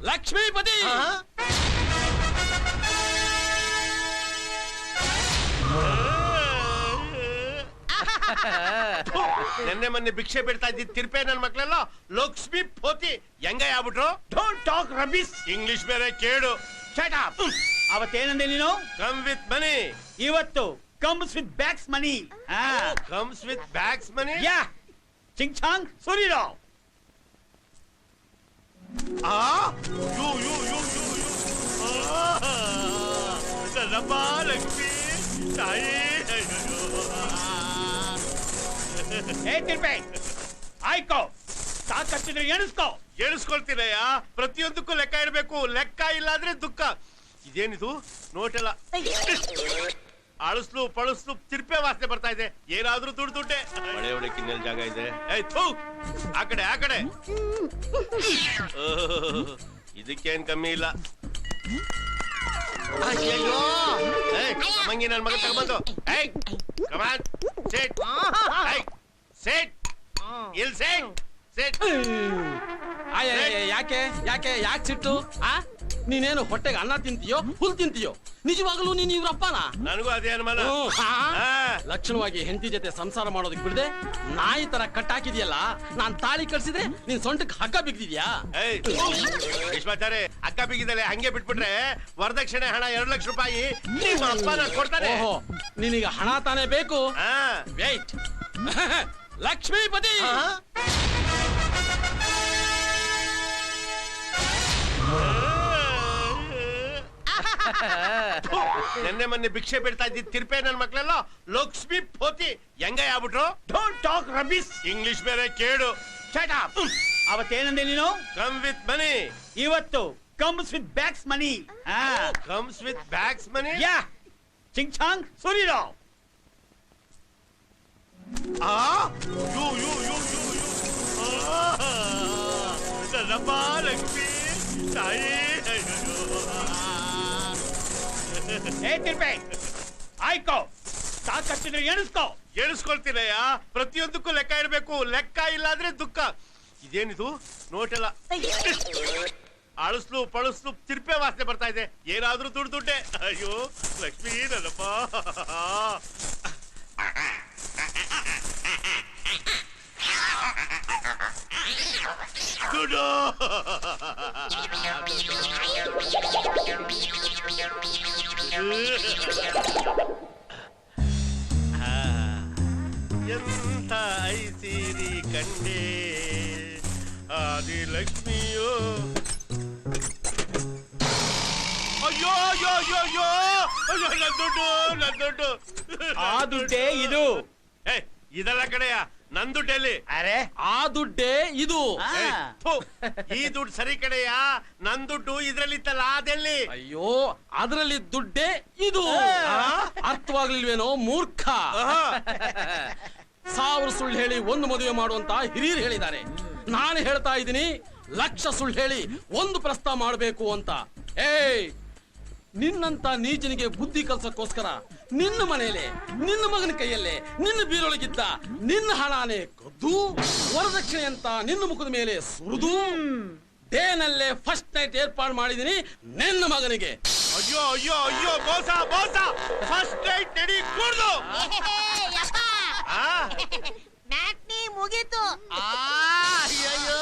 ಲಕ್ಷ್ಮೀಪತಿ ನೆನ್ನೆ ಮೊನ್ನೆ ಭಿಕ್ಷೆ ಬಿಡ್ತಾ ಇದ್ದಿದ್ ತಿರ್ಪೆ ನನ್ ಮಕ್ಳೆಲ್ಲ ಲಕ್ಷ್ಮಿ ಪೋತಿ ಹೆಂಗ ಆಗ್ಬಿಟ್ರು. Don't talk rubbish. ಇಂಗ್ಲಿಷ್ ಬೇರೆ ಕೇಳು. Shut up. ಅವತ್ತೇನಂದೆ ನೀನು? Come with money. ಇವತ್ತು comes with bags money. Comes with bags money. ಯಾ ಚಿಂಗ್ ಚಾಂಗ್ ಸುರಿರಾವ್. ಯು ಯು ಯು ಯು ನನ್ನಪ್ಪ ಲಕ್ಷ್ಮಿ ತಾಯಿ. ಏ ತಿರ್ಪೆ ಆಯ್ಕೋ, ಸಾಕಷ್ಟಿದ್ರೆ ಎಣಿಸ್ಕೋ. ಎಣಿಸ್ಕೊಳ್ತೀನಯ್ಯ, ಪ್ರತಿಯೊಂದಕ್ಕೂ ಲೆಕ್ಕ ಇಡ್ಬೇಕು. ಲೆಕ್ಕ ಇಲ್ಲ ಅಂದ್ರೆ ದುಃಖ. ಇದೇನಿದು ನೋಟೆಲ್ಲ ಅಳಸ್ಲು ಪಳಸ್ಲು ತಿರ್ಪೆ ವಾಸನೆ ಬರ್ತಾ ಇದೆ. ಏನಾದ್ರೂ ದುಡ್ಡೆ ಮಳೆ ಹೊಡಕ್ಕೆ ಇನ್ನೆಲ್ಲ ಜಾಗ ಇದೆ. ಆ ಕಡೆ ಆ ಕಡೆ. ಇದಕ್ಕೇನ್ ಕಮ್ಮಿ ಇಲ್ಲ. ಮಂಗಿ ನನ್ ಮಗ ತಗೊಂಬಂದು ಯಾಕೆ ಯಾಕೆ ಯಾಕೆ ಸಿಟ್ಟು? ನೀನೇನು ಹೊಟ್ಟೆಗೆ ಅನ್ನ ತಿಂತೀಯೋ ಹುಲ್ ತಿಂತೀಯೋ? ನಿಜವಾಗ್ಲೂ ನೀನ್ ಇವ್ರಪ್ಪನ? ನನಗೂ ಅದೇ ಅನುಮಾನ. ಲಕ್ಷಣವಾಗಿ ಹೆಂಡತಿ ಜೊತೆ ಸಂಸಾರ ಮಾಡೋದಕ್ ಬಿಡದೆ ನಾಯಿ ತರ ಕಟ್ಟಾಕಿದ್ಯಲ್ಲ. ನಾನ್ ತಾಳಿ ಕಳ್ಸಿದ್ರೆ ನೀನ್ ಸೊಂಟಕ್ಕೆ ಹಗ್ಗ ಬಿಗ್ದಿದ್ಯಾ? ವಿಶ್ವಾಚಾರ್ಯ, ಹಗ್ಗ ಬಿಗಿದಲೆ ಹಂಗೆ ಬಿಟ್ಬಿಟ್ರೆ ವರದಕ್ಷಿಣೆ ಹಣ 2 ಲಕ್ಷ ರೂಪಾಯಿ ನಿಮ್ಮ ಅಪ್ಪನ ಕೊಡ್ತಾನೆ. ಓಹೋ, ನಿನಗ ಹಣ ತಾನೇ ಬೇಕು? ವೇಟ್. ಲಕ್ಷ್ಮೀಪತಿ ನೆನ್ನೆ ಮೊನ್ನೆ ಭಿಕ್ಷೆ ಬಿಡ್ತಾ ಇದ್ದಿದ್ ತಿರ್ಪೆ ನನ್ ಮಕ್ಳೆಲ್ಲ ಲಕ್ಷ್ಮಿ ಪೋತಿ ಹೆಂಗ ಆಗ್ಬಿಟ್ರು. Don't talk rubbish. ಇಂಗ್ಲಿಷ್ ಬೇರೆ ಕೇಳು. Shut up. ಅವತ್ತೇನಂದೆ ನೀನು? Come with money. ಇವತ್ತು comes with bags money. Comes with bags money. ಯಾ ಚಿಂಗ್ ಚಾಂಗ್ ಸುರಿರಾವ್. ಯು ಯು ಯು ಯು ನನ್ನಪ್ಪ ಲಕ್ಷ್ಮಿ ತಾಯಿ. ಏ ತಿರ್ಪೆ ಆಯ್ಕೋ, ಸಾಕಷ್ಟಿದ್ರೆ ಎಣಿಸ್ಕೋ. ಎಣಿಸ್ಕೊಳ್ತೀನಯ್ಯ, ಪ್ರತಿಯೊಂದಕ್ಕೂ ಲೆಕ್ಕ ಇಡ್ಬೇಕು. ಲೆಕ್ಕ ಇಲ್ಲ ಅಂದ್ರೆ ದುಃಖ. ಇದೇನಿದು ನೋಟೆಲ್ಲ ಅಳಸ್ಲು ಪಳಸ್ಲು ತಿರ್ಪೆ ವಾಸನೆ ಬರ್ತಾ ಇದೆ. ಏನಾದ್ರೂ ದುಡ್ಡೆ. ಅಯ್ಯೋ ಲಕ್ಷ್ಮಿ ನನ್ನಪ್ಪ. ದುಡ್ಡು ಎಂತ ಐಸಿರಿ ಕಂಡೆ ಆದಿ ಲಕ್ಷ್ಮಿಯೋ. ಅಯ್ಯೋ ಅಯ್ಯೋ ಅಯ್ಯೋ ಅಯ್ಯೋ ಅಯ್ಯೋ, ನನ್ ದುಡ್ಡು. ಆ ದುಡ್ಡೇ ಇದು. ಇದೆಲ್ಲ ಕಡೆಯ ನನ್ ದುಡ್ಡಲ್ಲಿ. ಅರೆ ಆ ದುಡ್ಡೇ ಇದು. ಈ ದುಡ್ಡು ಸರಿ ಕಡೆಯ, ನನ್ ದುಡ್ಡು ಇದ್ರಲ್ಲಿತ್ತಲ್ಲ ಅದೆಲ್ಲಿ? ಅಯ್ಯೋ, ಅದ್ರಲ್ಲಿ ದುಡ್ಡೇ ಇದು. ಅರ್ಥವಾಗ್ಲಿಲ್ವೇನೋ ಮೂರ್ಖ? 1000 ಸುಳ್ಳು ಹೇಳಿ 1 ಮದುವೆ ಮಾಡುವಂತ ಹಿರಿಯರು ಹೇಳಿದ್ದಾರೆ. ನಾನು ಹೇಳ್ತಾ ಇದ್ದೀನಿ 1,00,000 ಸುಳ್ಳು ಹೇಳಿ 1 ಪ್ರಸ್ತಾವ ಮಾಡಬೇಕು ಅಂತ. ಏಯ್, ನಿನ್ನಂತ ನೀಚನಿಗೆ ಬುದ್ಧಿ ಕಲ್ಸಕ್ಕೋಸ್ಕರ ನಿನ್ನ ಮನೆಯಲ್ಲೇ ನಿನ್ನ ಮಗನ ಕೈಯಲ್ಲೇ ನಿನ್ನ ಬೀರೊಳಗಿದ್ದ ನಿನ್ನ ಹಣಾನೇ ಕದ್ದು ವರದಕ್ಷಿಣೆ ಅಂತ ನಿನ್ನ ಮುಖದ ಮೇಲೆ ಸುರಿದು ಡೇನಲ್ಲೇ ಫಸ್ಟ್ ನೈಟ್ ಏರ್ಪಾಡು ಮಾಡಿದೀನಿ ನಿನ್ನ ಮಗನಿಗೆ. ಅಯ್ಯೋ ಅಯ್ಯೋ ಅಯ್ಯೋ, ಮೋಸ ಮೋಸ. ಫಸ್ಟ್ ನೈಟ್ ನಡಿ ಕೂಡ್ದು. ಮ್ಯಾಟ್ನಿ ಮುಗೀತು. ಅಯ್ಯೋ